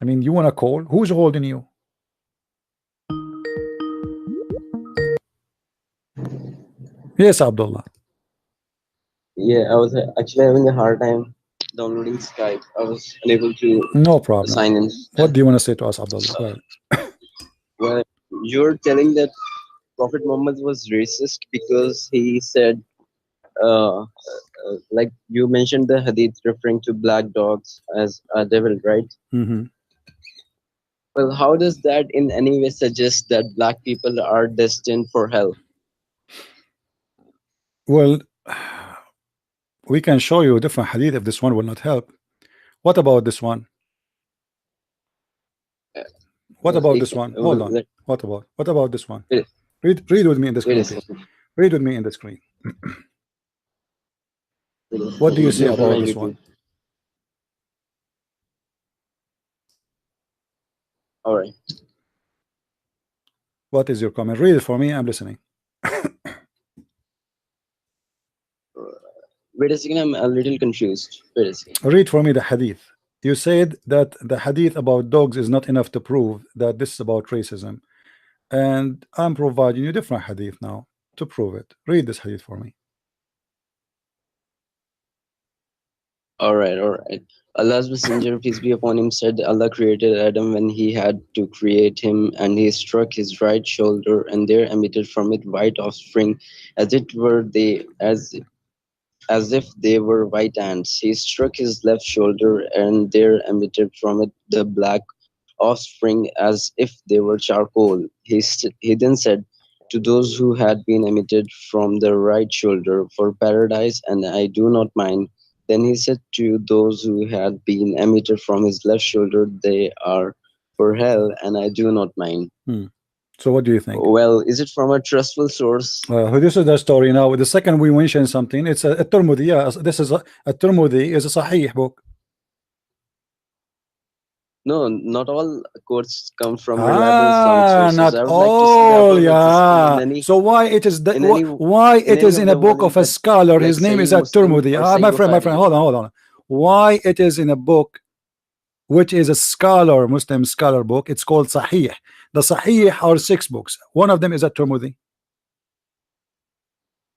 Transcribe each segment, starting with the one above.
I mean, you want to call? Who's holding you? Yes, Abdullah. Yeah, I was actually having a hard time downloading Skype. I was unable to No problem. sign in. What do you want to say to us, Abdullah? Go ahead. Well, you're telling that Prophet Muhammad was racist because he said, like you mentioned the hadith referring to black dogs as a devil, right? Mm-hmm. Well, how does that in any way suggest that black people are destined for hell? Well, we can show you a different hadith if this one will not help. What about this one? Uh, What well, about it this can, one? Hold well, on. What about this one? wait, Read with me in the wait screen, a please. second. Read with me in the screen. Wait a What do you second. say Let me open my about this YouTube. one? All right. What is your comment? Read it for me. I'm listening. Wait a second. I'm a little confused. Wait a second. Read for me the hadith. You said that the hadith about dogs is not enough to prove that this is about racism, and I'm providing you different hadith now to prove it. Read this hadith for me. All right. All right. Allah's messenger, peace be upon him, said Allah created Adam when he had to create him, and he struck his right shoulder, and there emitted from it white offspring, as it were they as if they were white ants. He struck his left shoulder, and there emitted from it the black offspring, as if they were charcoal. He then said to those who had been emitted from the right shoulder, for paradise, and I do not mind. Then he said to those who had been emitted from his left shoulder, they are for hell, and I do not mind. So what do you think? Well, is it from a trustful source? This is the story. Now the second we mention something, it's a Tirmidhi. Yeah, this is a Tirmidhi is a Sahih book. No, not all quotes come from reliable Islamic sources. Not I would like to see the all. authenticity Yeah, so why it is the, in any why in it any is of in a the book of volumes a that, scholar? like His name is Sahih at Muslim Tirmidhi. or Sahih My friend, Bukhari. hold on. Why it is in a book which is a scholar, Muslim scholar book? It's called Sahih. The Sahih are 6 books. One of them is at Tirmidhi.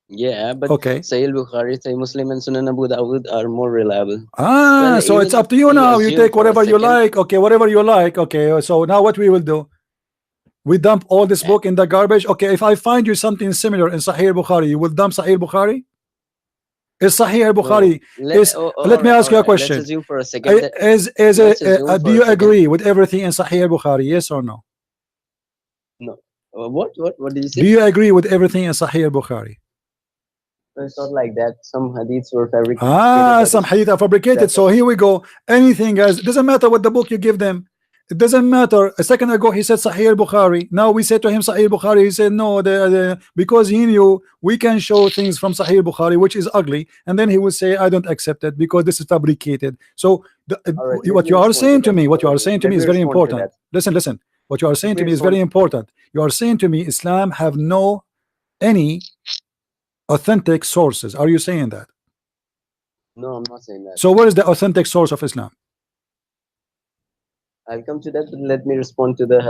Yeah, but Okay. Sahih Bukhari, Sahih Muslim, and Sunan Abu Dawud are more reliable. Well, So it's even up if to you we now. You assume take for a whatever you second, like. Okay, whatever you like. Okay, so now what we will do? We dump all this book in the garbage. Okay, if I find you something similar in Sahih Bukhari, you will dump Sahih Bukhari? Is Sahih no, Bukhari is? Let me ask all you a right. Let's question. assume for a second that Is let's assume do for a you second. agree with everything in Sahih Bukhari? Yes or no? No, what did you Do say? you agree with everything in Sahih Bukhari? No, it's not like that. Some hadiths were fabricated by the Some hadith are fabricated. So here we go. Anything, guys. It doesn't matter what the book you give them. It doesn't matter. A second ago he said Sahih Bukhari. Now we said to him Sahih Bukhari. He said no, because he knew we can show things from Sahih Bukhari which is ugly, and then he would say I don't accept it because this is fabricated. So All right, let what me you are respond to saying to that. me, what you are saying to Let me me is very respond to important. that. Listen. What you are saying Let me to me is very respond. important. You are saying to me Islam have no any authentic sources. Are you saying that? No, I'm not saying that. So where is the authentic source of Islam? I'll come to that, but let me respond to the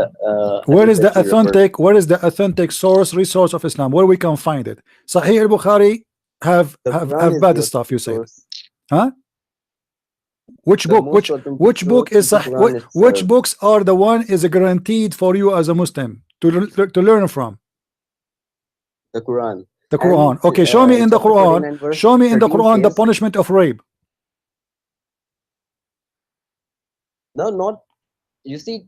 Where hadith is that the you referred. authentic resource of Islam? Where we can find it? Sahih al-Bukhari have The have Quran have is bad the stuff. You authentic said, source. huh? Which The book? most authentic Which book source is is the Quran which itself. books are the one is guaranteed for you as a Muslim to learn from? The Quran. The And Quran. Okay, show me in the chapter Quran. 49, verse Show me in the 13 Quran the says, punishment of rape. no, not, you see,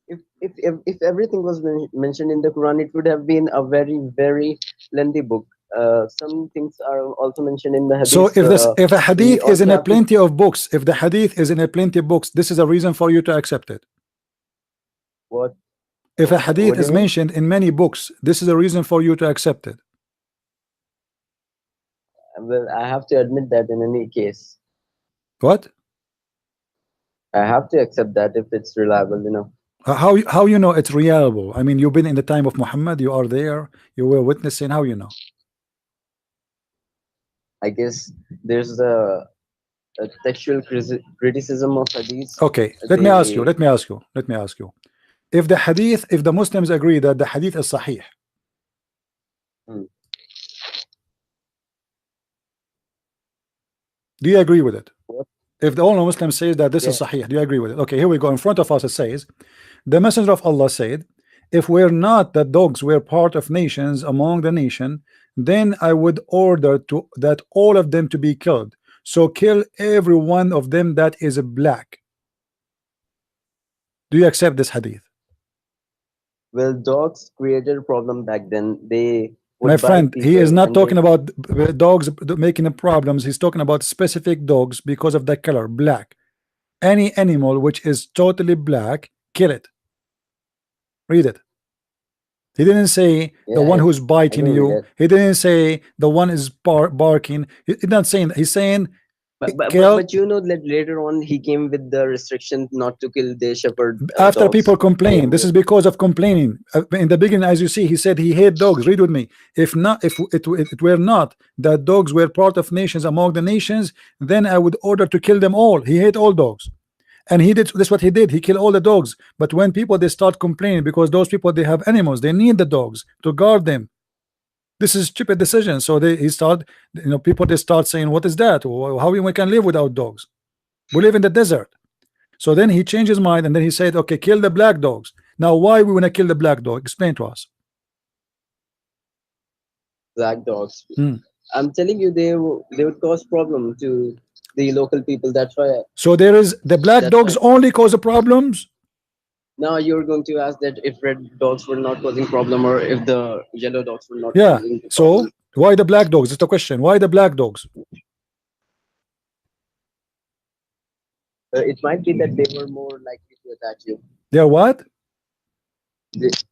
if everything was mentioned in the Quran, it would have been a very, very lengthy book. Some things are also mentioned in the So hadiths. if a We hadith is in also a have to, plenty of books, if the hadith is in a plenty of books, this is a reason for you to accept it. what If a hadith what do you is mean? mentioned in many books, this is a reason for you to accept it. Well, I have to admit that in any case, What? I have to accept that if it's reliable, How you know it's reliable? I mean, you've been in the time of Muhammad. You are there. You were witnessing. How you know? I guess there's a textual criticism of hadith. Okay, let me ask you. They Let me ask you. Let me ask you. If the hadith, if the Muslims agree that the hadith is sahih, hmm, do you agree with it? what? If the only Muslim says that this is Yeah. sahih, do you agree with it? Okay, here we go. In front of us, it says, the Messenger of Allah said, if we're not that dogs were part of nations among the nation, then I would order to that all of them to be killed. So kill every one of them that is black. Do you accept this hadith? Well, dogs created a problem back then. They My would bite friend, he is people, not and talking they about dogs making problems. He's talking about specific dogs because of the color, black. Any animal which is totally black, kill it. Read it. He didn't say the yeah, one who's I biting can read you. it. He didn't say the one is barking. He's not saying that. He's saying But kill you know that later on he came with the restriction not to kill the shepherd after people dogs. complain. This They, is because of complaining. In the beginning, as you see, he said he hate dogs. Read with me. If not, if it were not that dogs were part of nations among the nations, then I would order to kill them all. He hate all dogs. And he did this what he did, he killed all the dogs. But when people they start complaining because those people they have animals, they need the dogs to guard them. This is stupid decision. So he start, people they start saying, what is that? How we can live without dogs? We live in the desert. So then he changed his mind and then he said, okay, kill the black dogs. Now why we want to kill the black dog? Explain to us. black dogs. Hmm. I'm telling you, they would cause problem to the local people. That's why. So there is the black That's dogs why. only cause the problems. Now you're going to ask that if red dogs were not causing problem, or if the yellow dogs were not Yeah. causing the So problem. why the black dogs? It's the question. Why the black dogs? It might be that they were more likely to attack you. They're what?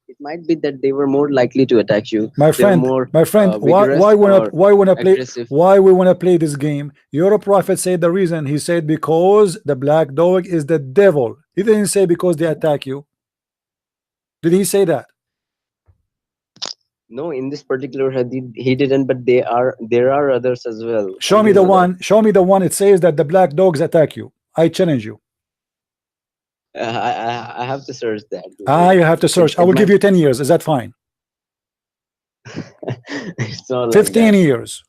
It might be that they were more likely to attack you. My They're friend, more my friend, vigorous or why wanna play aggressive. why we wanna play this game? Your prophet said the reason. He said because the black dog is the devil. He didn't say because they attack you. Did he say that? No, in this particular hadith, he didn't. But there are others as well, Show and me you the know that. one. Show me the one. It says that the black dogs attack you. I challenge you. I have to search that. Ah, you have to search. I It will give might. you 10 years. Is that fine? It's not like 15 that. years.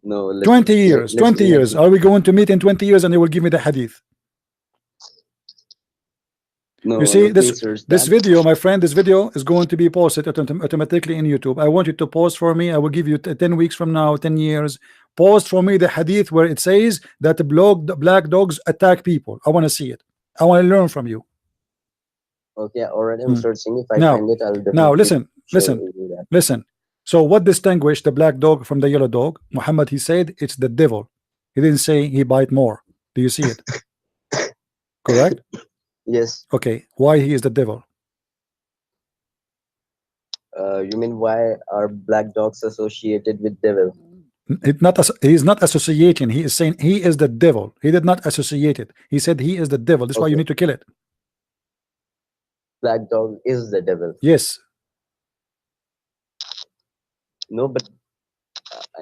No, 20 years. 20 let years. me. Are we going to meet in 20 years and you will give me the hadith? You No, see let this me search this that. video, my friend, this video is going to be posted automatically in YouTube. I want you to post for me. I will give you 10 weeks from now, 10 years. Post for me the hadith where it says that the black dogs attack people. I want to see it. I want to learn from you. Okay, already I'm Hmm. searching. If I Now, find it, I'll now definitely listen, share listen, with you that. listen. So what distinguished the black dog from the yellow dog? Muhammad, he said it's the devil. He didn't say he bite more. Do you see it? Correct? Yes. Okay. Why he is the devil? You mean why are black dogs associated with devil? He's not associating. He is saying he is the devil. He did not associate it. He said he is the devil. That's why you Okay, need to kill it. black dog is the devil. Yes, No, but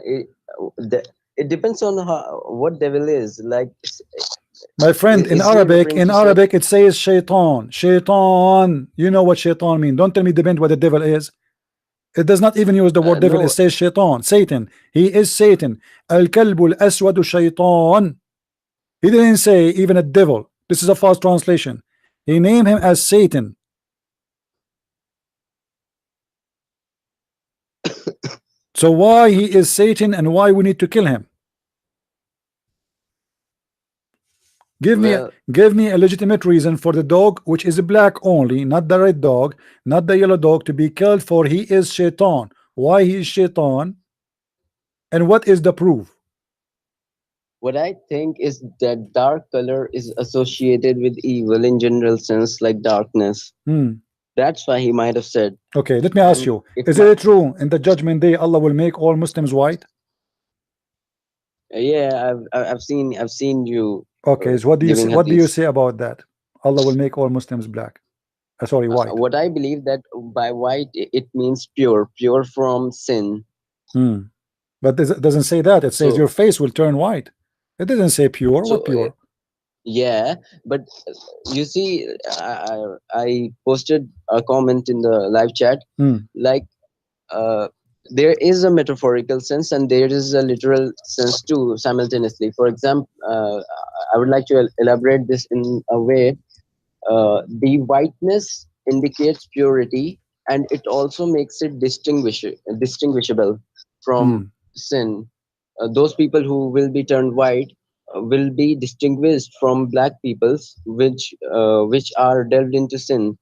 it, it depends on how, what devil is. Like, my friend. In is he Arabic, referring in to say? Arabic, it says shaitan. Shaitan. You know what shaitan mean? Don't tell me depend what the devil is. It does not even use the word devil. It No, says shaitan. Satan. He is Satan. Al kalbul aswadu shaitan. He didn't say even a devil. This is a false translation. He named him as Satan. So why he is Satan and why we need to kill him? well, Give me a legitimate reason for the dog which is black only, not the red dog, not the yellow dog, to be killed, for he is shaitan. Why he is shaitan? And what is the proof? what I think is that dark color is associated with evil in general sense, like darkness. Hmm. That's why he might have said. Okay, let me ask And you, if is my, it true in the judgment day Allah will make all Muslims white? yeah, I've seen you Okay, so giving what do you hadith. say about that? Allah will make all Muslims black. Sorry, white. What I believe that by white it means pure, pure from sin. Hmm. But it doesn't say that. It says So your face will turn white. It doesn't say pure. so What pure? yeah, but you see, I posted a comment in the live chat, Hmm. like, uh, there is a metaphorical sense and there is a literal sense too simultaneously. For example, I would like to elaborate this in a way. The whiteness indicates purity, and it also makes it distinguishable Hmm. from sin. Those people who will be turned white will be distinguished from black peoples, which are delved into sin.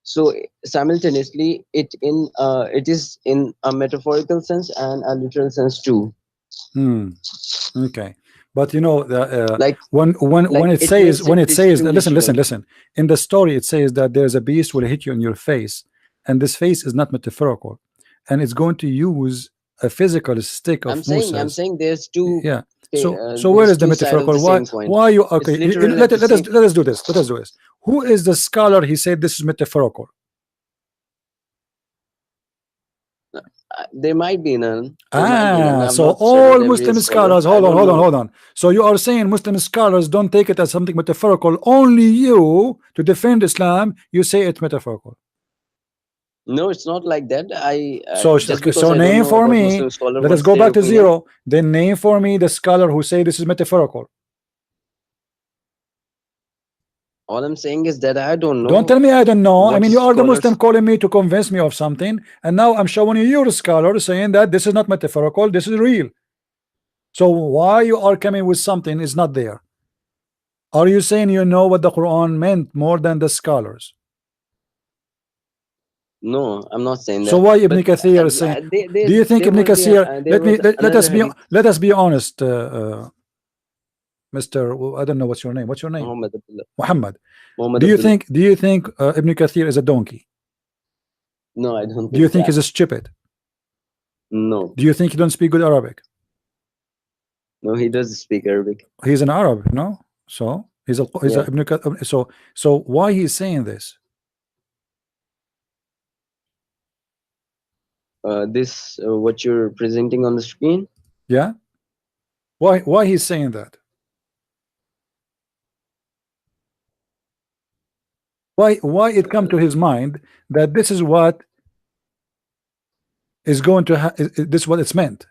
So simultaneously, it is in a metaphorical sense and a literal sense too. Hmm. Okay, but you know the Like when it it says makes it listen distinguishable. listen, in the story it says that there's a beast will hit you in your face, and this face is not metaphorical, and it's going to use a physical stick of I'm Moses. saying Yeah. So where there's is the two sides of metaphorical? the Why same coin. why you It's okay? literal at the same. Let us do this. Let us do this. Who is the scholar? He said this is metaphorical. There might be none. There might be none. Ah, I've so not all studied every Muslim scholar. scholars, I hold on, don't hold on, know. hold on. So you are saying Muslim scholars don't take it as something metaphorical. Only you to defend Islam, you say it's metaphorical. No, it's not like that. So, Just okay, because so I don't name know for about me. Muslim scholar, Let us what's go their back to opinion? zero. Then name for me the scholar who say this is metaphorical. All I'm saying is that I don't Don't know tell me I don't know. I what mean, you are the Muslim scholars. calling me to convince me of something, and now I'm showing you your scholar saying that this is not metaphorical, this is real. So why you are coming with something is not there? Are you saying you know what the Quran meant more than the scholars? No, I'm not saying So that. why Ibn But Kathir is saying? Do you think there Ibn was Kathir? there was another hadith. Let us be honest, Mister. I don't know what's your name. What's your name? Muhammad Abdullah. Muhammad. Muhammad Abdullah. Do you think Ibn Kathir is a donkey? No, I don't Do you think think that. he's a stupid? No, Do you think he don't speak good Arabic? no, he does speak Arabic. He's an Arab, no? So he's a Yeah. Ibn Kathir. So why he's saying this? This what you're presenting on the screen. Yeah. Why he's saying that? Why it come to his mind that this is what is going to this is what it's meant?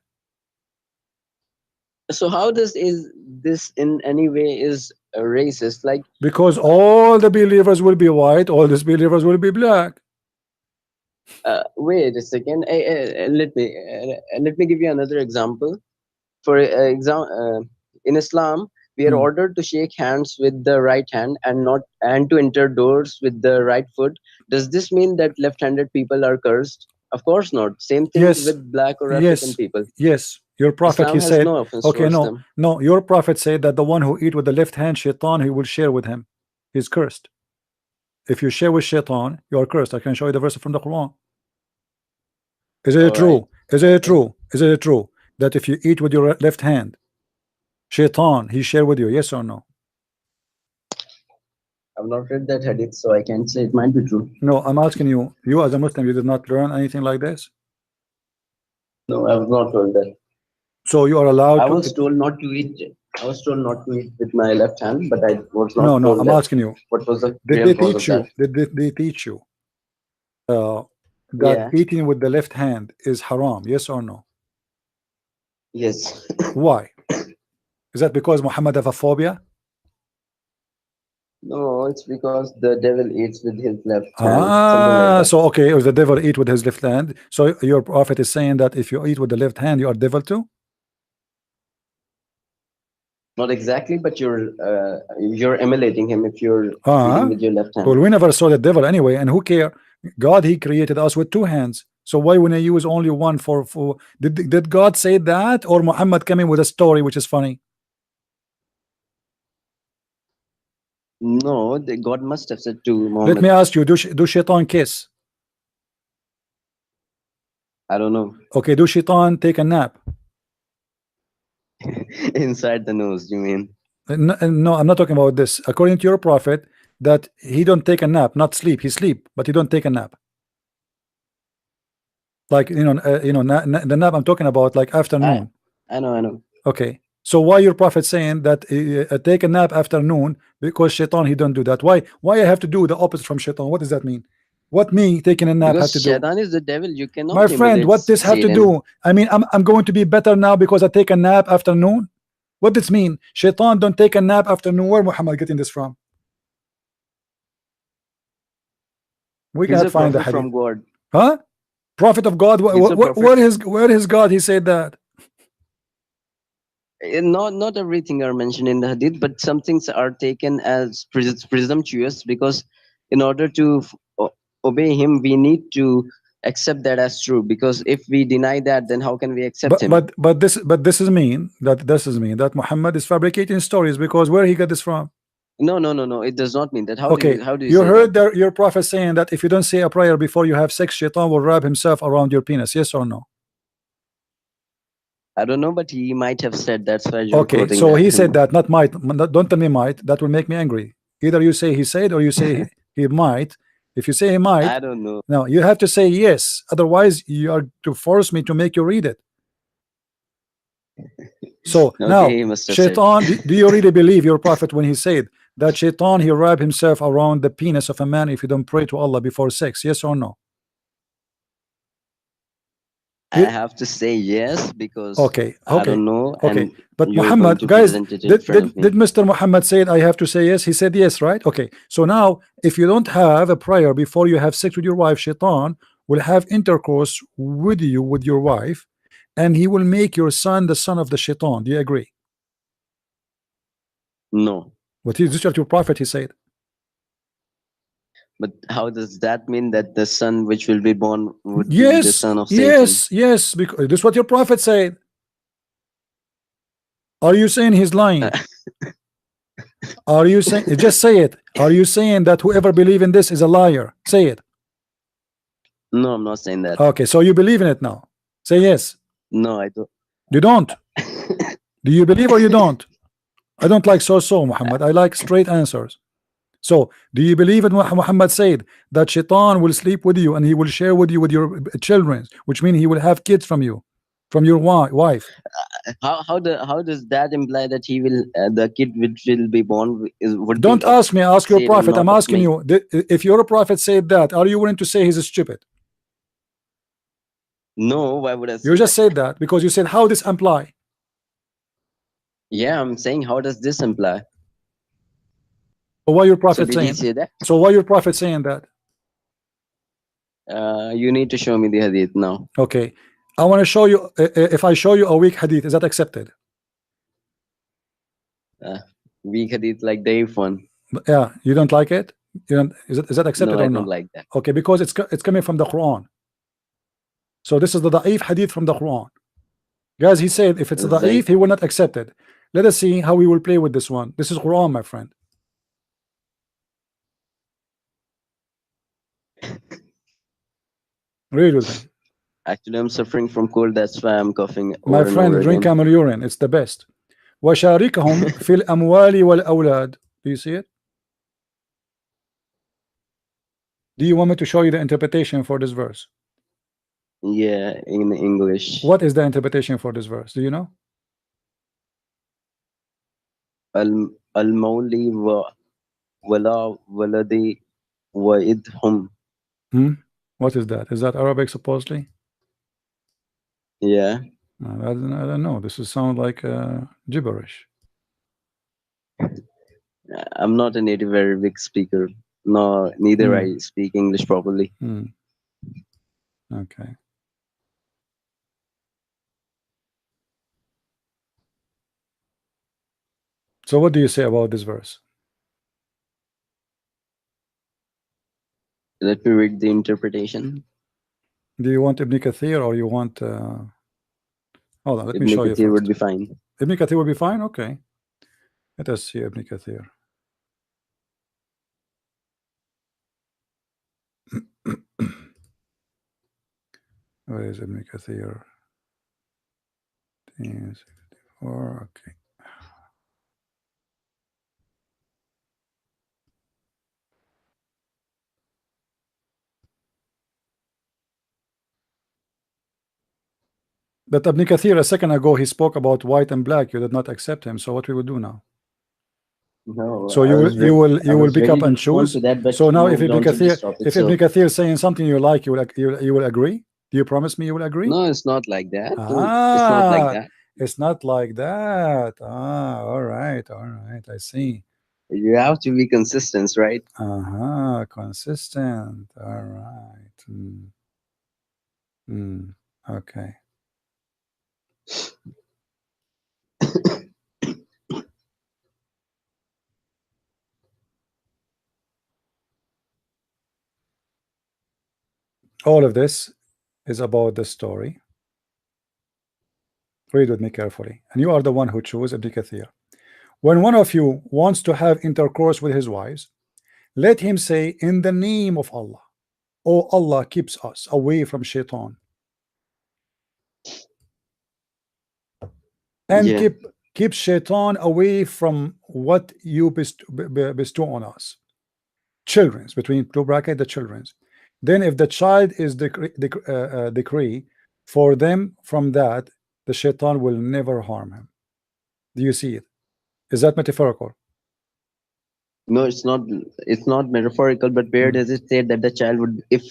So how does is this in any way is racist? Like, Because all the believers will be white, all these believers will be black. wait a second. Let me give you another example. For example, in Islam, we are Hmm. ordered to shake hands with the right hand and to enter doors with the right foot. Does this mean that left-handed people are cursed? Of course not. Same thing Yes, with black or African yes, people. yes. Your prophet, Islam he has said, no offense okay, towards no, them. no. Your prophet said that the one who eat with the left hand, shaitan, he will share with him. He's cursed. If you share with shaitan, you are cursed. I can show you the verse from the Quran. Is it All right. true? Is it Okay. true? Is it true that if you eat with your left hand, shaitan, he share with you? Yes or no? I've not read that hadith, so I can't say it might be true. No, I'm asking you. You as a Muslim, you did not learn anything like this. No, I've not heard that. So you are I allowed to. was told not to eat. I was told not to eat with my left hand, but I was not No, no. told I'm that. asking you. What was the Did real they cause of teach that? you? Did they teach you uh, that Yeah. eating with the left hand is haram? Yes or no? Yes. Why? Is that because Muhammad have a phobia? No, it's because the devil eats with his left hand, something like Ah, that. so okay, if the devil eat with his left hand, so your prophet is saying that if you eat with the left hand, you are devil too? Not exactly, but you're emulating him if you're eating Ah, with your left well, hand. we never saw the devil anyway, and who care? God, he created us with two hands. So why when I use only one for did God say that, or Muhammad coming with a story which is funny? No, God must have said to Let me Muhammad. ask you, do shaitan kiss? I don't know. Okay, do shaitan take a nap? Inside the nose, you mean? No, no, I'm not talking about this. According to your prophet, that he don't take a nap, not sleep. He sleep, but he don't take a nap. Like the nap I'm talking about, like I afternoon. I know. Okay. So why your prophet saying that take a nap afternoon because shaitan he don't do that? Why I have to do the opposite from shaitan? What does that mean? What me taking a nap Because have to do? Shaitan is the devil. You My cannot friend, emulate what this have to Satan. do? I mean, I'm going to be better now because I take a nap afternoon. What does mean? Shaitan don't take a nap afternoon. Where Muhammad getting this from? We He's cannot a find the prophet hadith. from God. Huh? Prophet of God. He's a prophet. Where is God? He said that. Not everything are mentioned in the hadith, but some things are taken as presumptuous because in order to obey him, we need to accept that as true. Because if we deny that, then how can we accept him? This is mean that Muhammad is fabricating stories because where he got this from? No. It does not mean that. Okay, How do you you say that? heard your prophet saying that if you don't say a prayer before you have sex, shaitan will wrap himself around your penis. Yes or no? I don't know, but he might have said. That's why you're Okay, quoting so that he him. said that, not might. Don't tell me might. That will make me angry. Either you say he said or you say he might. If you say he might, I don't know. no, you have to say yes. Otherwise, you are to force me to make you read it. So Okay, now, he must have said. shaitan, do you really believe your prophet when he said that shaitan he wrap himself around the penis of a man if you don't pray to Allah before sex? Yes or no? I You, have to say yes because okay, I okay, don't know, okay. and But you're going Muhammad, to guys, present it in front of did me. Mr. Muhammad say I have to say yes? He said yes, right? Okay. So now, if you don't have a prayer before you have sex with your wife, shaitan will have intercourse with you with your wife, and he will make your son the son of the shaitan. Do you agree? No. What is this? What your prophet he said? But how does that mean that the son which will be born would be the Yes, son of Satan? yes, yes. Because this is what your prophet said. Are you saying he's lying? Are you saying just say it? Are you saying that whoever believe in this is a liar? Say it. No, I'm not saying that. Okay, so you believe in it now. Say yes. No, I don't. You don't. Do you believe or you don't? I don't like so Muhammad. I like straight answers. So, do you believe in what Muhammad said that shaitan will sleep with you and he will share with you with your children, which means he will have kids from you, from your wife? How does that imply that he will the kid which will be born would be Don't of ask me, ask your Satan, prophet. not I'm of asking me? you, if your prophet said that, are you willing to say he's stupid? No, why would I You say just that? said that because you said how this imply. Yeah, I'm saying how does this imply? So why your So prophet did he saying? say that? So why your prophet saying that? You need to show me the hadith now. Okay, I want to show you. If I show you a weak hadith, is that accepted? Uh, weak hadith like Dave one. Yeah, you don't like it. You don't, is that No, accepted I or don't not? like that. Okay, because it's coming from the Quran. So this is the da'if hadith from the Quran. Guys, he said if it's Zaif. da'if, he will not accept it. Let us see how we will play with this one. This is Quran, my friend. Read with me. Actually, I'm suffering from cold. That's why I'm coughing My over and over friend, drink again. camel urine. It's the best. وشاركهم في الأموال والأولاد. Do you see it? Do you want me to show you the interpretation for this verse? Yeah, in English. What is the interpretation for this verse? Do you know? Al-Mawli wa wala waladi wa idhum. What is that? Is that Arabic supposedly? Yeah. I don't know. This is sound like gibberish. I'm not a native Arabic speaker. No, neither I speak English properly. Okay. So what do you say about this verse? Let me read the interpretation. Do you want Ibn Kathir or you want hold on, let me Ibn show you Kathir would first. be fine. Ibn Kathir will be fine? Okay. Let us see Ibn Kathir. Where is Ibn Kathir? 1064. Okay. But Ibn Kathir a second ago he spoke about white and black. You did not accept him. So what we will do now? No, So you I will was pick ready up to and respond choose. to that, but So you now if moved Ibn on to this Kathir topic. if Ibn So Kathir is saying something you like, you will agree? Do you promise me you will agree? no, it's not like that. It's not like Ah, that. it's not like that. Ah, all right, all right. I see. You have to be consistent, right? Consistent. All right. Okay. All of this is about the story. Read with me carefully. And you are the one who chose Ibn Kathir. When one of you wants to have intercourse with his wives, let him say, in the name of Allah, oh Allah keeps us away from shaitan, and Yeah. keep shaitan away from what you bestow on us. Children's, between two bracket, the children's. Then if the child is decree for them from that, the shaitan will never harm him. Do you see it? Is that metaphorical? No, it's not. It's not metaphorical. But where does it say that the child would, if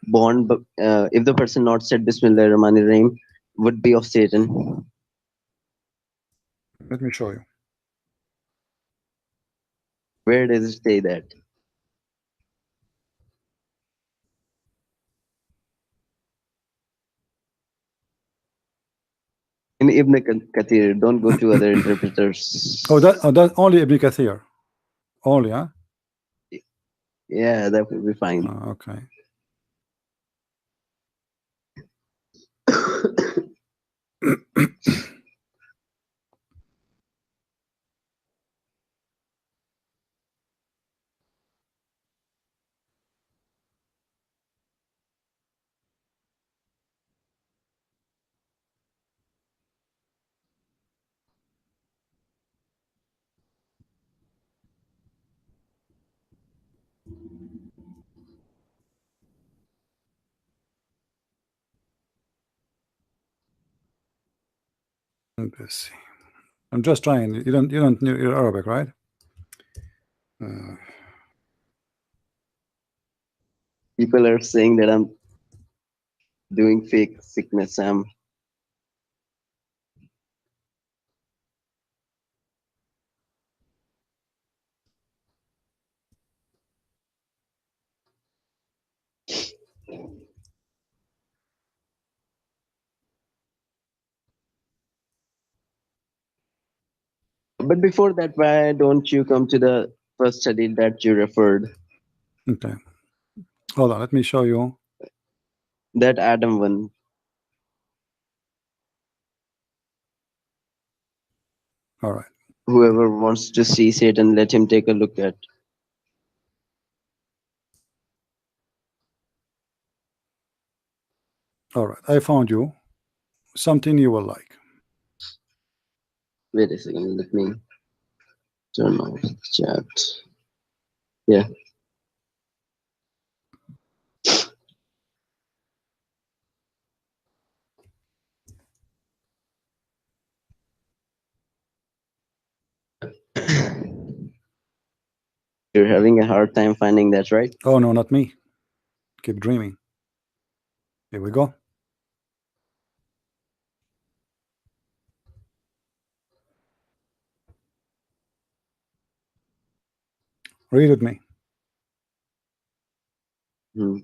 born, if the person not said Bismillah Rahman Rahim, would be of Satan? Let me show you. Where does it say that? In Ibn Kathir, don't go to other interpreters. Oh, that only Ibn Kathir. Only, huh? Yeah, that would be fine. Okay. Let's see. I'm just trying. You don't know you're Arabic, right? People are saying that I'm doing fake sickness. But before that, why don't you come to the first study that you referred? Okay. Hold on. Let me show you. That Adam one. All right. Whoever wants to see Satan, let him take a look at. All right. I found you something you will like. Wait a second, let me turn off the chat. Yeah. You're having a hard time finding that, right? Oh no, not me. Keep dreaming. Here we go. Read with me. Hmm.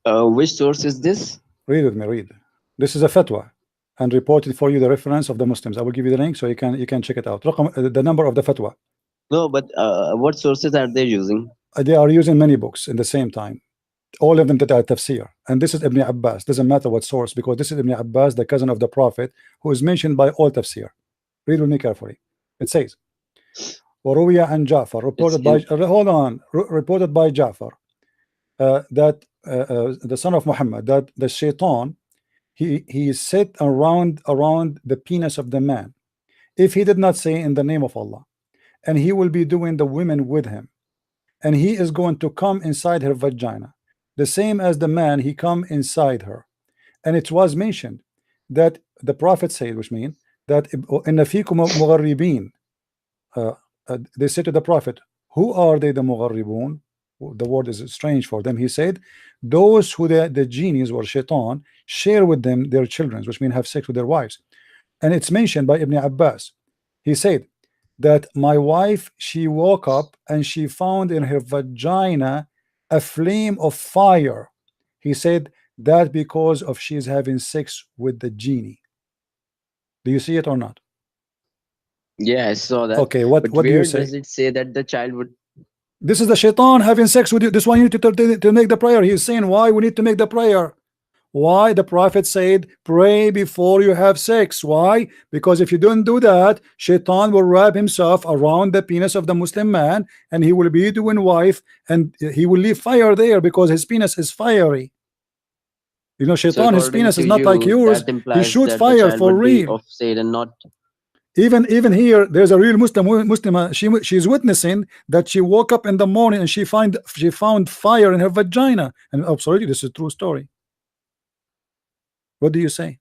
Which source is this? Read with me. Read. This is a fatwa, and reported for you the reference of the Muslims. I will give you the link so you can check it out. The number of the fatwa. No, but what sources are they using? They are using many books in the same time. All of them that are tafsir. And this is Ibn Abbas. Doesn't matter what source, because this is Ibn Abbas, the cousin of the Prophet, who is mentioned by all tafsir. Read with me carefully. It says, وروي عن جعفر, reported by hold on, reported by Ja'far, that the son of Muhammad, that the shaitan, he is set around the penis of the man if he did not say in the name of Allah, and he will be doing the women with him, and he is going to come inside her vagina, the same as the man, he come inside her. And it was mentioned that the prophet said, which means that inna fikum mugharribin. They said to the prophet, who are they, the mugharribun? The word is strange for them. He said, those who the genies or shaitan share with them their children, which means have sex with their wives. And it's mentioned by Ibn Abbas. He said that my wife, she woke up and she found in her vagina a flame of fire. He said that because of she's having sex with the genie. Do you see it or not? Yeah, I saw that. Okay, what do you where say? does it say that the child would? This is the shaitan having sex with you. This one you need to make the prayer. He's saying why we need to make the prayer. Why? The prophet said pray before you have sex. Why? Because if you don't do that, shaitan will wrap himself around the penis of the Muslim man and he will be doing wife and he will leave fire there because his penis is fiery. You know, So shaitan, his according penis to is not like you, yours. that He implies shoots that the fire child for would be real. of Satan, not. Even here, there's a real Muslim. She's witnessing that she woke up in the morning and she found fire in her vagina. And absolutely, this is a true story. What do you say?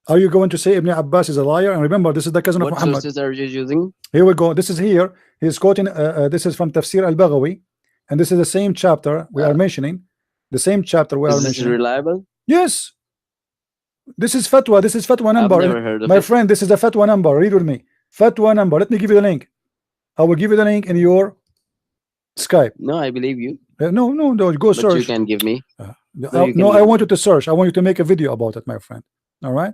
Are you going to say Ibn Abbas is a liar? And remember, this is the cousin of What Muhammad. sources are you using? Here we go. This is here. He's quoting. This is from Tafsir al-Baghawi, and this is the same chapter we are mentioning. The same chapter we are Is this mentioning. reliable? Yes. This is fatwa. This is fatwa I've number. never heard of My it. friend, this is a fatwa number. Read with me. Fatwa number. Let me give you the link. I will give you the link in your Skype. No, I believe you. No, go But search. you can give me. No, you can I give want me. you to search. I want you to make a video about it, my friend. All right.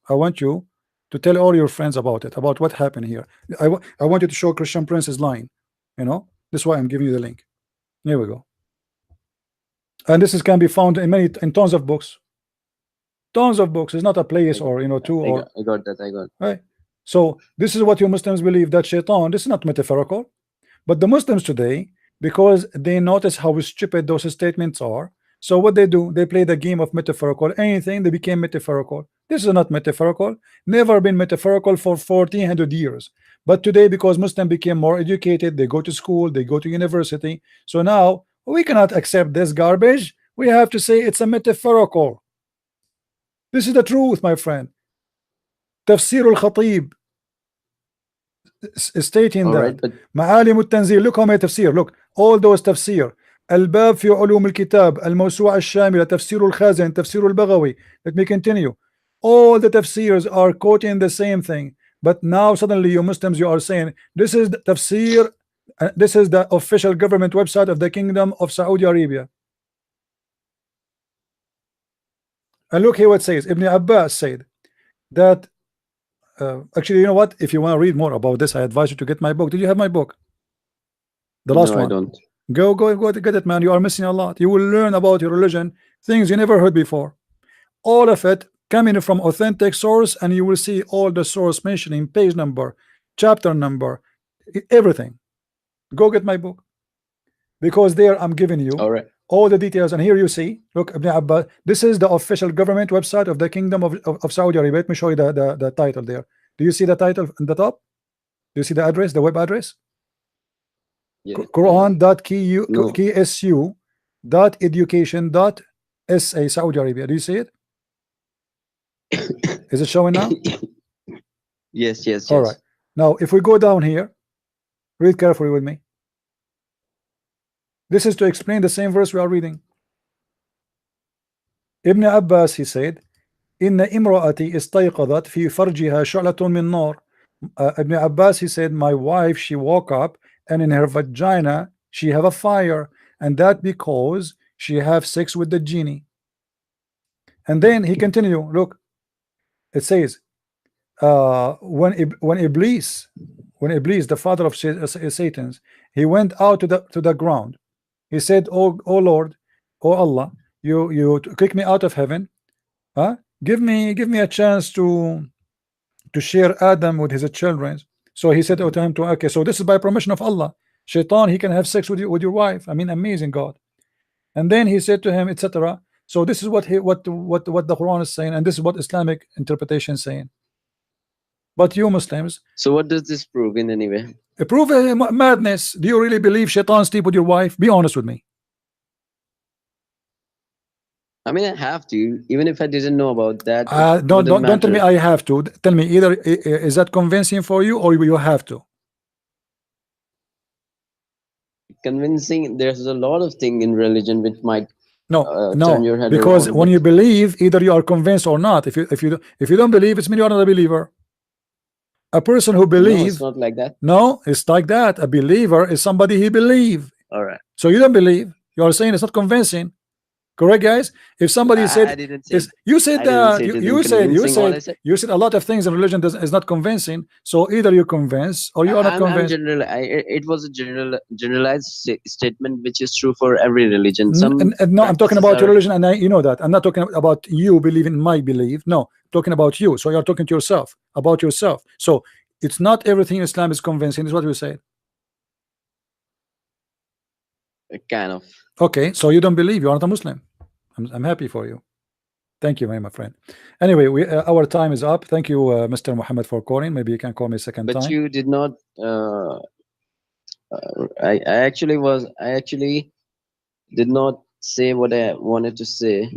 I want you to tell all your friends about it, about what happened here. I want you to show Christian Prince is lying. You know, this is why I'm giving you the link. Here we go. And this can be found in tons of books. Tons of books. It's not a place or two or. I got that. I got. Right. So this is what you Muslims believe, that shaitan. This is not metaphorical, but the Muslims today, because they notice how stupid those statements are, so what they do, they play the game of metaphorical. Anything they became metaphorical. This is not metaphorical. Never been metaphorical for 1400 years. But today, because Muslims became more educated, they go to school, they go to university. So now we cannot accept this garbage. We have to say it's a metaphorical. This is the truth, my friend. Tafsir al-Khatib stating that معالم التنزيل. Look how many tafsir. Look, all those tafsir. الباب في علوم الكتاب، الموسوعة الشاملة، تفسير الخازن، تفسير البغوي. Let me continue. All the tafsirs are quoting the same thing, but now suddenly you Muslims, you are saying this is the tafsir, this is the official government website of the Kingdom of Saudi Arabia. And look here what it says. Ibn Abbas said that actually, you know what, if you want to read more about this, I advise you to get my book. Did you have my book? The last one. I don't. Go get it, man. You are missing a lot. You will learn about your religion, things you never heard before. All of it coming from authentic source, and you will see all the source mentioning page number, chapter number, everything. Go get my book, because there I'm giving you all the details. And here you see, look, Ibn Abbas, this is the official government website of the Kingdom of Saudi Arabia. Let me show you the title there. Do you see the title in the top? Do you see the address, the web address? Yeah. Quran.ksu.education.sa Saudi Arabia. Do you see it? Is it showing now? Yes. All right. Now, if we go down here, read carefully with me. This is to explain the same verse we are reading. Ibn Abbas, he said, Inna imra'ati istayqadat fi farjiha shu'latun min nar. Ibn Abbas, he said, my wife, she woke up and in her vagina she have a fire, and that because she have sex with the genie. And then he continue. Look, it says when Iblis, the father of Satan's, he went out to the ground. He said, oh Lord, oh Allah, you kick me out of heaven, give me a chance to share Adam with his children. So he said to him, okay, so this is by permission of Allah. Shaitan, he can have sex with your wife. I mean, amazing God. And then he said to him, etc. So this is what the Quran is saying, and this is what Islamic interpretation is saying. But you Muslims, so what does this prove in any way? It proves madness. Do you really believe Shaitan sleep with your wife? Be honest with me. I mean, I have to. Even if I didn't know about that, it Don't wouldn't don't tell me matter. I have to. Tell me either is that convincing for you or you have to. Convincing. There's a lot of thing in religion which might No, turn no, your head because around, when but you believe, either you are convinced or not. If you don't believe, it's mean you are not a believer. A person who no, it's believes, not like that. no, it's like that. A believer is somebody he believe. All right. So you don't believe. You are saying it's not convincing. Correct, guys? If somebody I said didn't say is you I said didn't that say it isn't convincing. All I said, you said a lot of things in religion is not convincing. So either you're convinced or you are not I'm convinced. general. It was a generalized statement which is true for every religion. Some And no, I'm talking practices about your are religion, and you know that. I'm not talking about you believing my belief. No, I'm talking about you. So you're talking to yourself about yourself. So it's not everything in Islam is convincing. Is what you say. kind of. Okay, so you don't believe you are not a Muslim. I'm happy for you. Thank you, my friend. Anyway, our time is up. Thank you, Mr. Muhammad, for calling. Maybe you can call me a second But time. you did not. I actually did not say what I wanted to say.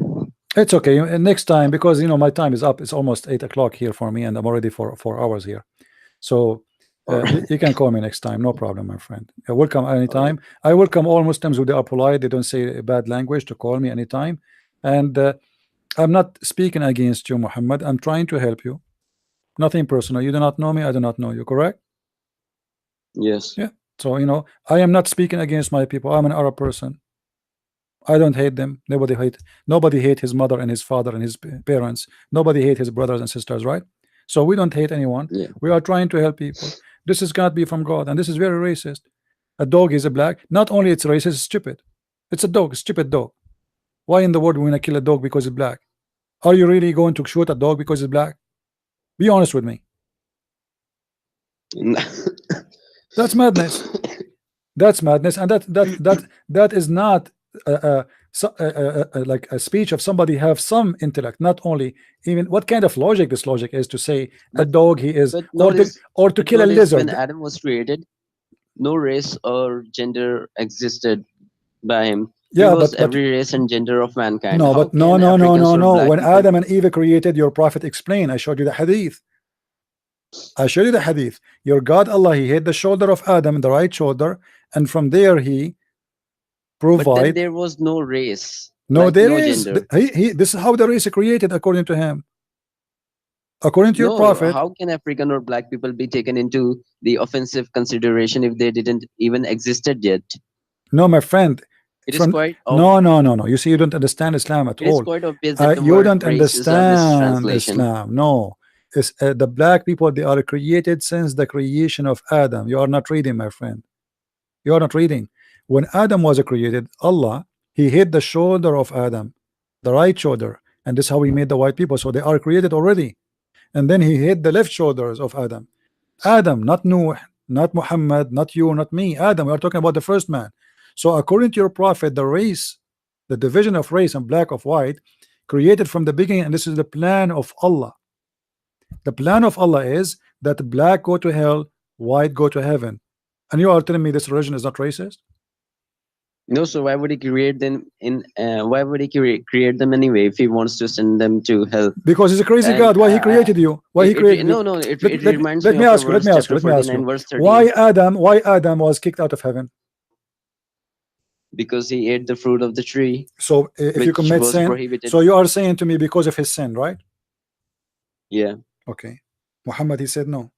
It's okay. Next time, because my time is up. It's almost 8 o'clock here for me, and I'm already for 4 hours here. So Or you can call me next time, no problem, my friend. You're welcome all right. anytime. I welcome all Muslims who they are polite. They don't say bad language to call me anytime. And I'm not speaking against you, Muhammad. I'm trying to help you. Nothing personal. You do not know me. I do not know you. Correct? Yes. Yeah. So I am not speaking against my people. I'm an Arab person. I don't hate them. Nobody hate his mother and his father and his parents. Nobody hate his brothers and sisters, right? So we don't hate anyone. Yeah. We are trying to help people. This is cannot be from God, and this is very racist. A dog is a black. Not only it's racist, it's stupid. It's a dog, stupid dog. Why in the world we wanna kill a dog because it's black? Are you really going to shoot a dog because it's black? Be honest with me. That's madness. That's madness, and that is not like a speech of somebody have some intellect. Not only even what kind of logic this logic is to say a but dog he is, but or to notice or to but kill a notice when lizard. Adam was created, no race or gender existed by him. He Yeah, was but every race and gender of mankind. no, How but no, can no, no, Africans no, or no. black When people? Adam and Eve created, your prophet explained. I showed you the hadith. I showed you the hadith. Your God Allah, He hit the shoulder of Adam, the right shoulder, and from there He But then provide. there was no race, No, like there no is. gender. This is how the race is created according to him. According to your No, prophet. how can African or black people be taken into the offensive consideration if they didn't even existed yet? No, my friend. It is From quite no, no, no, no. You see, you don't understand Islam at it is all. quite obvious that the You word don't race is a understand mistranslation. Islam. No, it's the black people. They are created since the creation of Adam. You are not reading, my friend. You are not reading. When Adam was created, Allah He hit the shoulder of Adam, the right shoulder, and this is how He made the white people. So they are created already. And then He hit the left shoulders of Adam. Adam, not Nuh, not Muhammad, not you, not me. Adam, we are talking about the first man. So according to your prophet, the race, the division of race and black of white, created from the beginning, and this is the plan of Allah. The plan of Allah is that black go to hell, white go to heaven. And you are telling me this religion is not racist? No, so why would he create them in? Why would he create them anyway if he wants to send them to hell? Because he's a crazy And God. Why he created you? Why he created you? no, no, Let, it let, reminds let me me of a ask you, let verse, me ask you, chapter let me ask 49, you. verse 13, Why Adam was kicked out of heaven? because he ate the fruit of the tree, So if you which commit was sin, prohibited. so you are saying to me because of his sin, right? Yeah. Okay. Muhammad, he said no.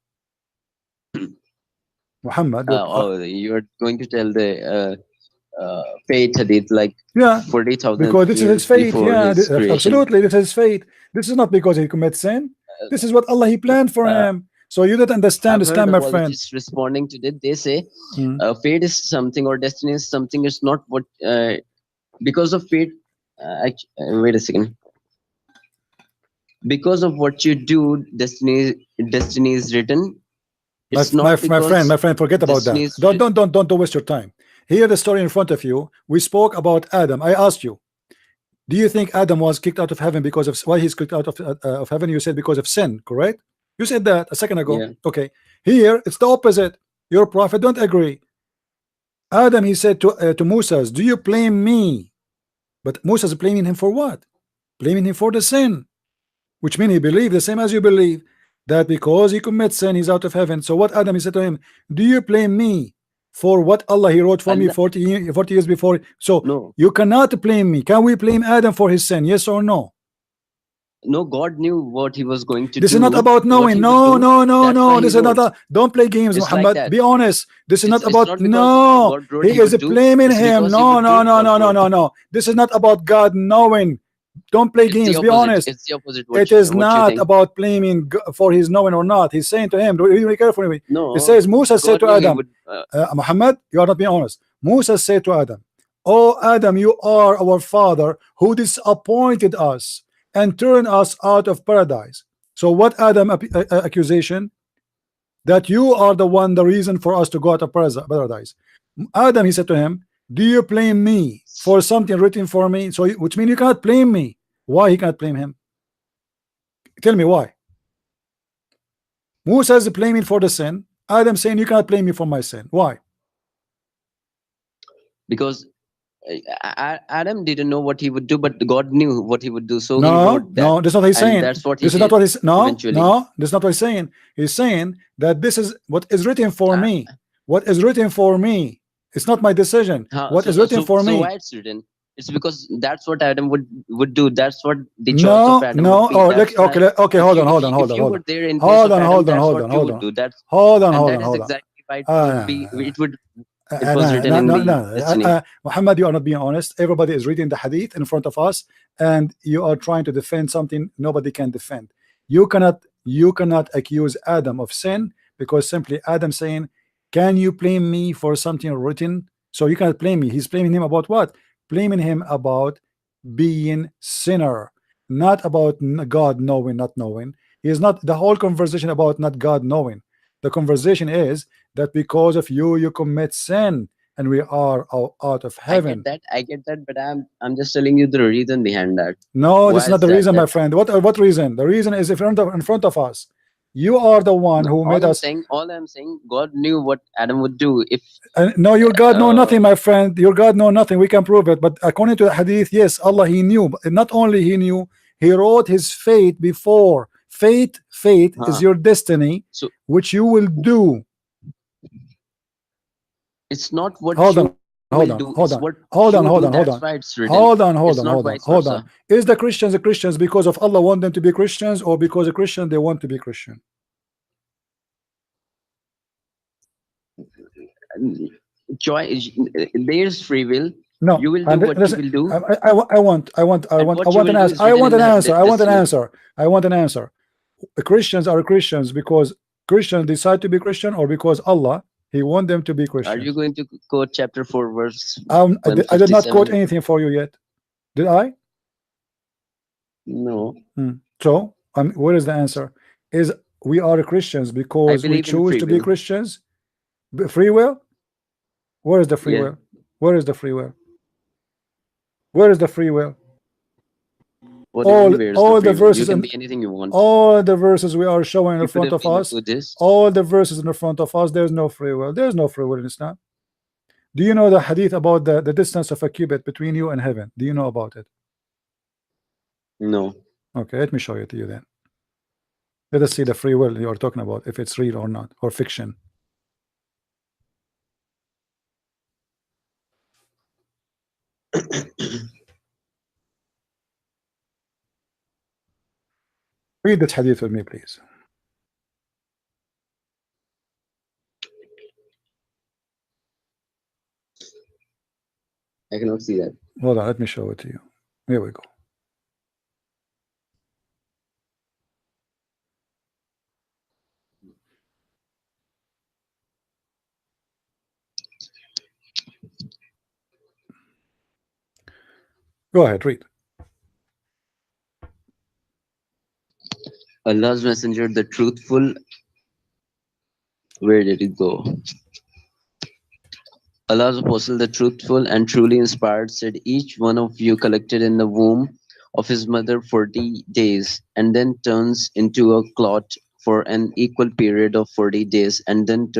Muhammad, your Oh, you're going to tell the fate hadith like yeah, 40,000 because this is his years fate. before Yeah, his creation. absolutely, this is his fate. This is not because he commits sin. This is what Allah He But planned for him. So you don't understand I've heard Islam, my friend. apologists responding to it. They say Mm. fate is something or destiny is something. It's not what because of fate. Wait a second. Because of what you do, destiny is written. It's not because My friend, forget about destiny that. is Don't waste your time. Here, the story in front of you. We spoke about Adam. I asked you, do you think Adam was kicked out of heaven because of why he's kicked out of heaven? You said because of sin, correct? You said that a second ago. yeah. Okay. Here, it's the opposite. Your prophet don't agree. Adam, he said to Moses, do you blame me? But Moses blaming him for what? blaming him for the sin, which means he believed the same as you believe, that because he commits sin he's out of heaven. So what Adam, he said to him, do you blame me for what Allah he wrote for me Allah, 40 years before? So no, you cannot blame me. Can we blame Adam for his sin? Yes or no? no. God knew what He was going to This is not do, about what knowing. He would No, do. no, no, That's why no. He This is not wrote. a, don't play games, It's like Muhammad. that. Be honest. This is not It's about, not because no. God wrote He He is would do. blaming It's him. because He No, would no, do. no, God no, no, wrote. no, no. This is not about God knowing. Don't play It's the games. Be opposite. honest. It's the opposite. It is What you not think? about blaming for his knowing or not. He's saying to him, be careful. It No, says, Musa said God to knew He Adam, would. Muhammad, you are not being honest. Musa said to Adam, oh Adam, you are our father who disappointed us and turned us out of paradise. So what Adam accusation? That you are the one, the reason for us to go out of paradise. Adam, he said to him, do you blame me for something written for me? So which means you cannot blame me. Why he cannot blame him? Tell me why. Musa is blaming for the sin. Adam saying you cannot blame me for my sin. Why? Because Adam didn't know what he would do, but God knew what he would do, so He No, wrote that, no, that's not what he's and saying. that's what He This is not did what he's, no, eventually. no, that's not what he's saying. He's saying that this is what is written for Uh, me. What is written for me. It's not my decision. What is written for so me. why it's written? It's because that's what Adam would do. That's what the choice of No, Adam would no. be. Oh, That's why, okay. Hold on, hold on, hold if on, you hold were on. there in place Hold of on, Adam, hold on, that's hold what on, you hold would on. do. That's Hold on, and hold that on, is hold on. exactly why it was No, written in no, the no. destiny. Muhammad, you are not being honest. Everybody is reading the hadith in front of us, and you are trying to defend something nobody can defend. You cannot accuse Adam of sin because simply Adam saying, "Can you blame me for something written?" So you cannot blame me. He's blaming him about what? Blaming him about being sinner, not about God knowing, not knowing. He is not the whole conversation about not God knowing. The conversation is that because of you, you commit sin, and we are out of heaven. I get that, but I'm just telling you the reason behind that. No, this Why is not is the that? reason, my That friend. What reason? The reason is in front of us. You are the one no, who made us. all I'm saying, God knew what Adam would do if No, your God know uh, nothing, my friend. Your God know nothing. We can prove it. But according to the hadith, yes, Allah He knew. But not only He knew, He wrote His fate before. Fate is huh, your destiny, so which you will do. it's not what Hold you on, will hold do, on, it's hold what on, you hold do. on, hold That's on, why hold on, it's written. hold on, It's hold on, not hold vice on, hold versa. on. Is the Christians because of Allah want them to be Christians, or because a Christian they want to be Christian? Choice, there's free will. No, You will do and what you listen. will do, I and want. I what you want an will do answer. is I written want in an the answer. I want an destiny. answer. I want an answer. The Christians are Christians because Christians decide to be Christian, or because Allah He want them to be Are you Christians. going to quote chapter 4 verse I did not quote 157? anything for you yet. Did I? No, So, what is the answer? Is we are Christians I because we believe in choose free to be will. Christians? Free will? Where is the free Yeah, will? Where is the free will? Where is the free will? what do you All mean where's the all the free will? You verses can and be anything you want. all the verses we are showing in You could front have of been a us, Buddhist. all the verses in the front of us, there's no free will. There's no free will in Islam. Do you know the hadith about the distance of a cubit between you and heaven? Do you know about it? No. Okay, let me show it to you then. Let us see the free will you're talking about, if it's real or not, or fiction. Read this hadith with me, please. I cannot see that. Hold on, let me show it to you. Here we go. Go ahead, read. Allah's messenger, the truthful. Where did it go? Allah's apostle, the truthful and truly inspired, said, each one of you collected in the womb of his mother 40 days, and then turns into a clot for an equal period of 40 days, and then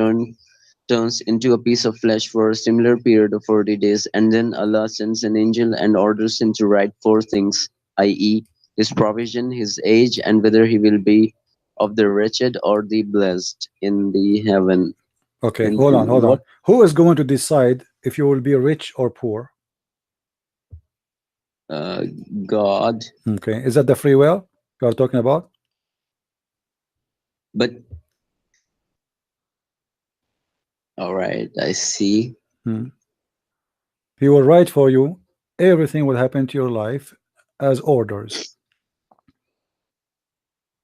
turns into a piece of flesh for a similar period of 40 days, and then Allah sends an angel and orders him to write four things. i.e., his provision, his age, and whether he will be of the wretched or the blessed in the heaven. Okay, In hold on, hold on. what Who is going to decide if you will be rich or poor? uh, God, Okay, is that the free will you are talking about? but all right, I see. Hmm. He will write for you everything will happen to your life as orders.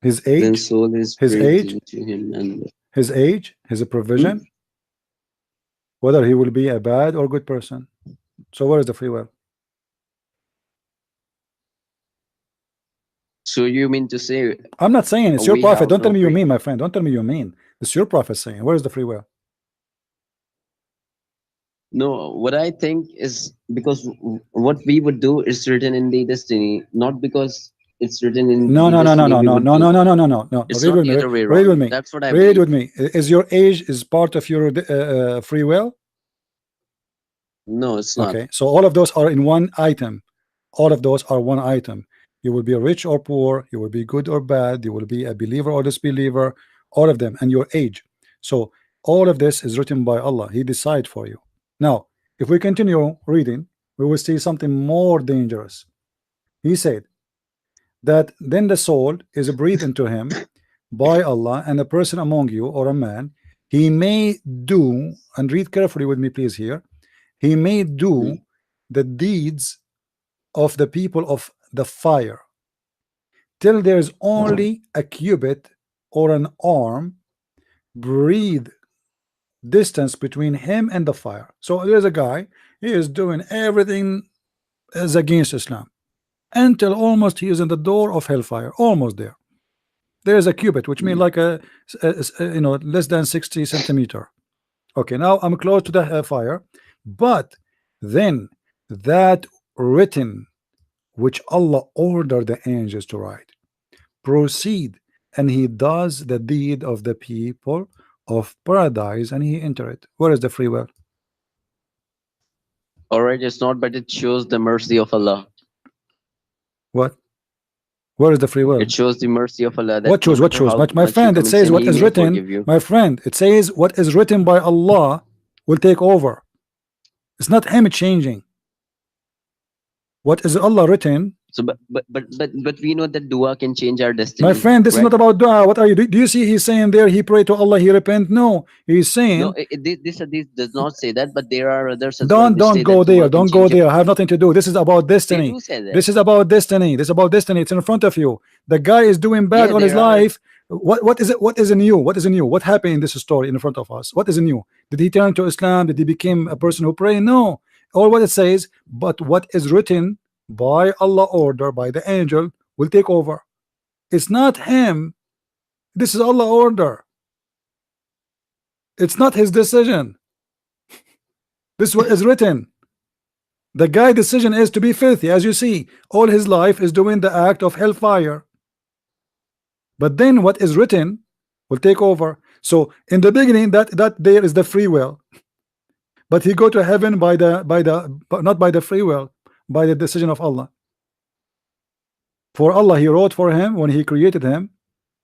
His Then age, soul is his breathed age, into him, and his age, his hmm? provision, whether he will be a bad or good person. So where is the free will? So you mean to say I'm not saying it's your we prophet. have Don't tell no me you free? mean, my friend. Don't tell me you mean. It's your prophet saying. Where is the free will? No, what I think is because what we would do is written in the destiny, not because it's written in No, the no, no, no, destiny no, we no, would no, do. no, no, no, no, no, no. It's Read not with the me. other way Read with around. me. That's what I Read believe. with me. Is your age is part of your free will? No, it's not. Okay, so all of those are in one item. All of those are one item. You will be rich or poor, you will be good or bad, you will be a believer or disbeliever, all of them, and your age. So all of this is written by Allah. He decide for you. Now, if we continue reading, we will see something more dangerous. He said that then the soul is breathed into him by Allah, and a person among you or a man, he may do, and read carefully with me please here, he may do Mhm. the deeds of the people of the fire till there is only a cubit or an arm breathe distance between him and the fire. So there's a guy, he is doing everything as against Islam until almost he is in the door of hellfire, almost there. There is a cubit, which means Mhm. like you know, less than 60 centimeter. Okay, now I'm close to the fire, but then that written which Allah ordered the angels to write proceed, and he does the deed of the people of paradise, and he enter it. Where is the free will? All right, it's not, but it shows the mercy of Allah. What? Where is the free will? It shows the mercy of Allah that What no shows? What matter shows? how My much you friend, it commit says sin, what He is may written. forgive you. My friend, it says what is written by Allah will take over. It's not him changing. What is Allah written? So, but we know that dua can change our My destiny, friend, this is not correct? about dua. What are you? Do you see he's saying there? He pray to Allah, he repent. No, he's No, saying this does not say that, but there are others as well which don't say that go there. dua can Don't go change it. there. I have nothing to do. This is about They destiny. do say that. This is about destiny. This is about destiny. It's in front of you. The guy is doing bad Yeah, all his there are. life. What is it? What is new? What is new? What happened in this story in front of us? What is new? Did he turn to Islam? Did he become a person who pray? No. All what it says, but what is written by Allah order by the angel will take over. It's not him. This is Allah order. It's not his decision. This is what is written. The guy decision is to be filthy, as you see. All his life is doing the act of hellfire. But then what is written will take over. So in the beginning, that there is the free will. But he go to heaven not by the free will, by the decision of Allah. For Allah, he wrote for him when he created him,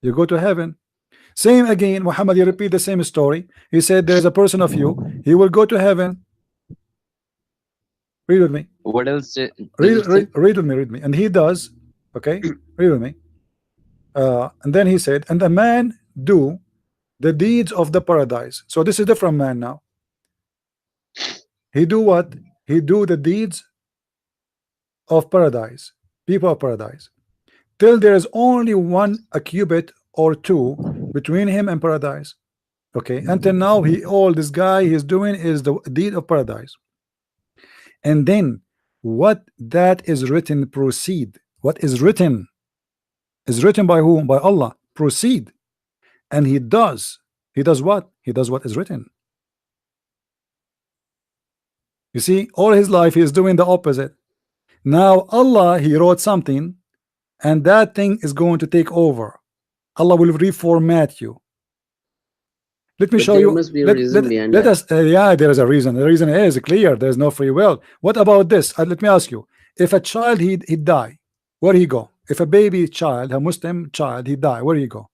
you go to heaven. Same again, Muhammad, he repeat the same story. He said there's a person of you, he will go to heaven. Read with me. What else does it say? Read with me, read me. And he does, okay? Read with me. And then he said, and the man do the deeds of the paradise. So this is different man now. He do what? He do the deeds of paradise, people of paradise, till there is only one a cubit or two between him and paradise. Okay, until now, all this guy he is doing is the deed of paradise. And then what that is written proceed. What is written by whom? By Allah. Proceed. And he does. He does what? He does what is written. You see, all his life he is doing the opposite. Now Allah, he wrote something, and that thing is going to take over. Allah will reformat you. Let me But show there you. must be a reason behind Let that. us. Yeah, there is a reason. The reason is clear. There is no free will. What about this? Let me ask you. If a child he die, Where he go? If a baby child, a Muslim child, he die, where he go?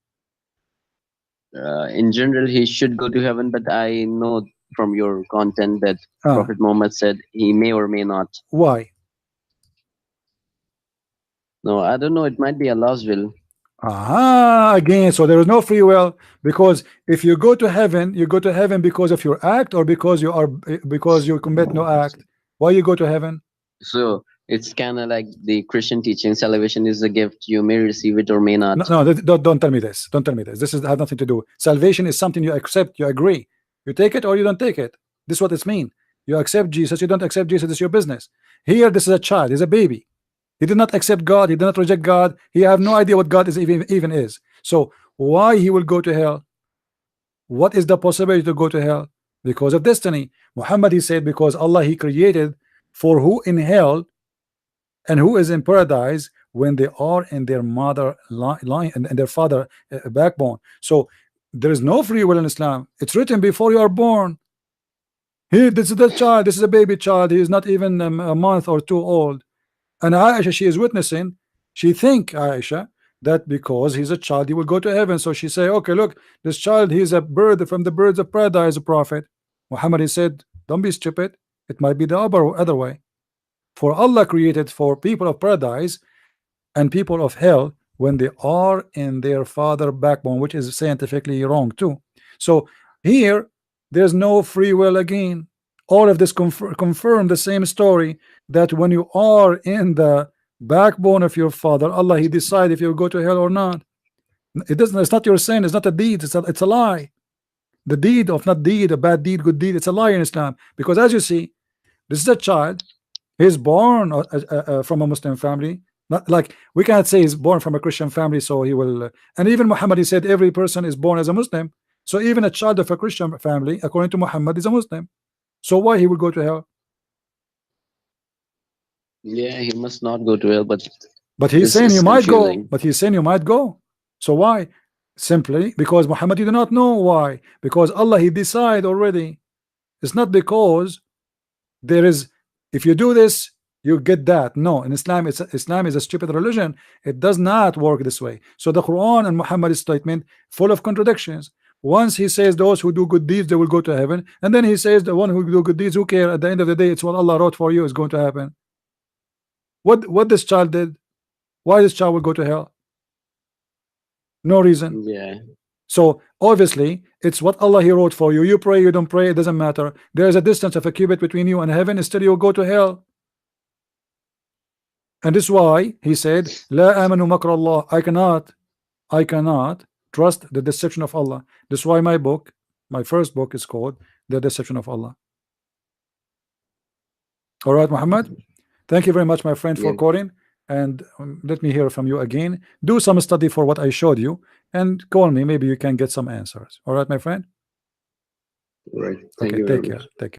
In general, he should go to heaven, but I know from your content that Ah, Prophet Muhammad said he may or may not. why? No, I don't know. It might be Allah's will. Again, so there is no free will, because if you go to heaven, you go to heaven because of your act, or because you are because you commit no act. Why you go to heaven? So it's kind of like the Christian teaching: salvation is a gift. You may receive it or may not. No, no, don't tell me this. Don't tell me this. This is has nothing to do. Salvation is something you accept, you agree. You take it or you don't take it. This is what it's mean. You accept Jesus, you don't accept Jesus, it's your business. Here, this is a child, he's a baby. He did not accept God, he did not reject God, he have no idea what God is even is. So why he will go to hell? What is the possibility to go to hell? Because of destiny. Muhammad, he said, because Allah, he created for who in hell and who is in paradise when they are in their mother line and their father backbone. So there is no free will in Islam. It's written before you are born. Here, this is the child, this is a baby child, he is not even a month or two old. And Aisha, she is witnessing, she think, Aisha, that because he's a child, he will go to heaven. So she say, okay, look, this child, he's a bird from the birds of paradise, a prophet. Muhammad, he said, don't be stupid. It might be the other way. For Allah created for people of paradise and people of hell when they are in their father backbone, which is scientifically wrong too. So here, there's no free will again. All of this confirm the same story, that when you are in the backbone of your father, Allah, he decide if you go to hell or not. It doesn't, it's not your sin, it's not a deed, it's a lie. The deed of not deed, a bad deed, good deed, it's a lie in Islam. Because as you see, this is a child, he's born from a Muslim family. Not like we cannot say he's born from a Christian family, so he will. And even Muhammad, he said every person is born as a Muslim. So even a child of a Christian family, according to Muhammad, is a Muslim. So why he will go to hell? Yeah, he must not go to hell, But he's this saying you is might go. confusing. But he's saying you might go. So why? Simply because Muhammad, you do not know why. Because Allah, he decide already. It's not because there is, if you do this, you get that. No, in Islam, Islam is a stupid religion. It does not work this way. So the Quran and Muhammad's statement full of contradictions. Once he says those who do good deeds, they will go to heaven, and then he says the one who do good deeds, who care? At the end of the day, it's what Allah wrote for you is going to happen. What this child did? Why this child will go to hell? No reason. Yeah. So obviously it's what Allah, he wrote for you. You pray, you don't pray, it doesn't matter. There is a distance of a cubit between you and heaven, still you will go to hell. And this is why he said, La amanu makra Allah. I cannot trust the deception of Allah. This is why my book, my first book, is called The Deception of Allah. All right, Muhammad, thank you very much, my friend, for Yeah. calling. And let me hear from you again. Do some study for what I showed you and call me. Maybe you can get some answers. All right, my friend. Right. Thank Okay, you very take care. much. Take care.